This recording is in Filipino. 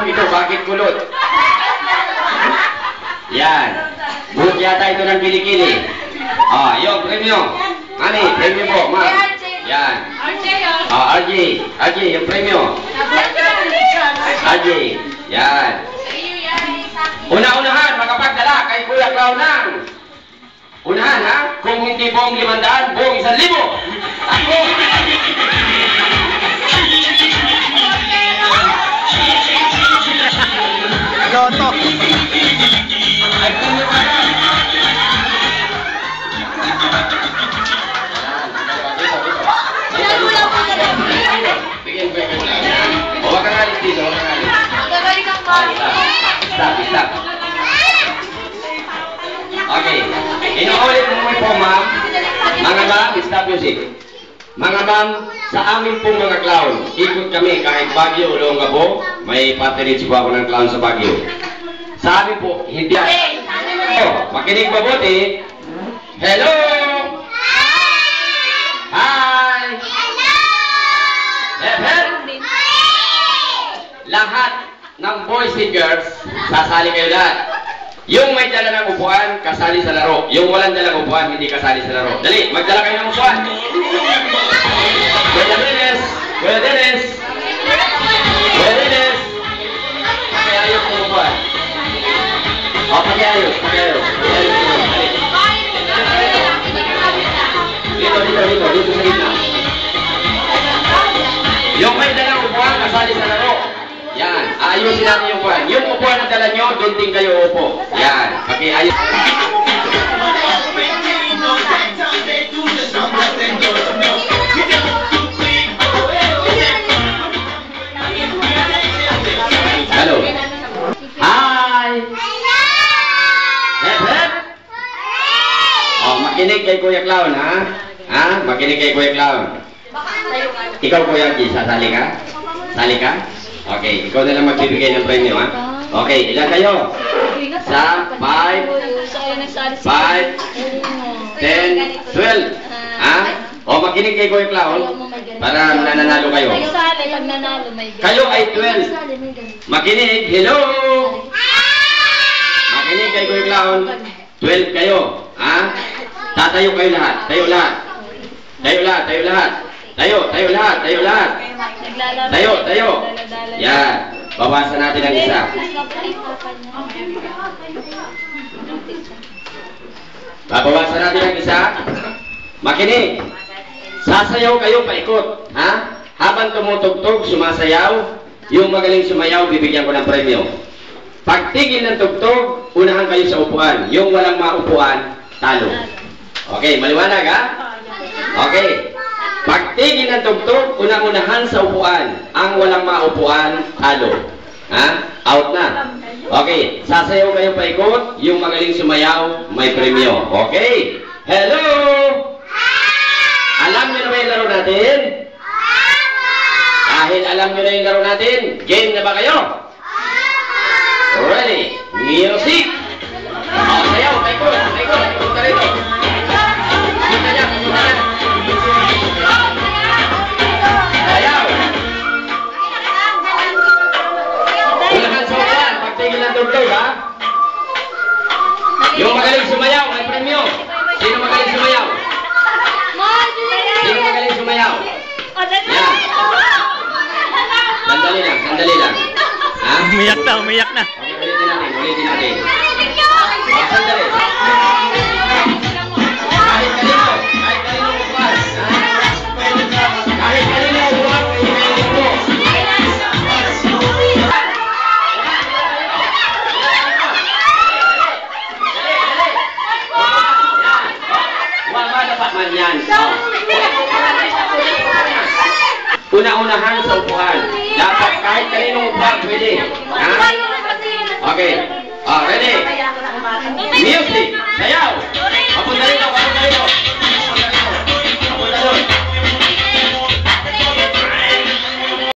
manok ito, bakit kulot? Yan. Buhok yata ito ng kilikili. Yung premyo. Ani, premyo po, ma'am. Yan. RJ. RJ, yung premyo. RJ. Yan. Una-unahan, makapagdala kay Kuya Clownang. Unahan, ha? Kung hindi buong 500, buong 1,000. Ako! Loto. Huwag kang alis dito, huwag kang alis. Stop. Okay. Inuulit mo po, ma'am. Mga ma'am, stop music. Mga ma'am, sa amin pong mga clown, ikot kami kahit Baguio o Olongapo, may patronage po ako ng clown sa Baguio. Sa amin po, hindi. Makinig mabuti. Hello! Hi! Lahat ng boys and girls, sasali kayo lahat. Yung may dala ng upuan, kasali sa laro. Yung walang dalang upuan, hindi kasali sa laro. Dali, magdala kayo ng upuan. Kuya Dennis! Kuya Dennis! Kuya Dennis! Pakiayos ng upuan. Pakiayos. Dito sa gitna. Yung may dalang upuan, kasali sa laro. Yan, ayusin natin yung upuan. Yung upuan na dala nyo, doon din kayo upo. Yan, pakiayos. Hello. Hi! Hep. Makinig kay Kuya Clown, ha? Makinig kay Kuya Clown. Ikaw, Kuya G, sasali ka? Sali ka? Okay, ikaw na lang magbibigay ng premyo, ha? Okay, ilan kayo? Sa 5, 10, 12. Makinig kay Kuya Clown para nananalo kayo. Kayo ay 12. Makinig, hello! Makinig kay Kuya Clown. 12 kayo, ha? Tatayo kayo lahat. Tayo lahat. Tayo. Yan. Bawasan natin ang isa. Babawasan natin ang isa. Makinig. Sasayaw kayo paikot. Ha? Habang tumutugtog, sumasayaw, yung magaling sumayaw, bibigyan ko ng premyo. Pagtigil ng tugtog, unahan kayo sa upuan. Yung walang maupuan, talo. Okay, maliwanag, ha? Okay. Pagtigil ng tugtog, unang-unahan sa upuan. Ang walang maupuan, talo. Ha? Out na. Okay. Sasayaw kayo paikot. Yung magaling sumayaw, may premyo. Okay. Hello! Alam nyo na ba yung laro natin? Dahil alam nyo na yung laro natin, game na ba kayo? Ready? Music! Sayaw, paikot. Punta rito. Punta niya. Tugtog, ha? Yung magaling sumayaw, may premyo. Sino magaling sumayaw? Yan. Sandali lang. Ha? Umiyak na. Ulitin natin. Sandali. Kahit kanino upuan. Kahit kanino upuan, imelit mo. Yan. Una-unahan sa upuan. Dapat kahit kaninong upuan, pwede. Ha? Okay. Ready? Music. Sayaw. Papunta rito.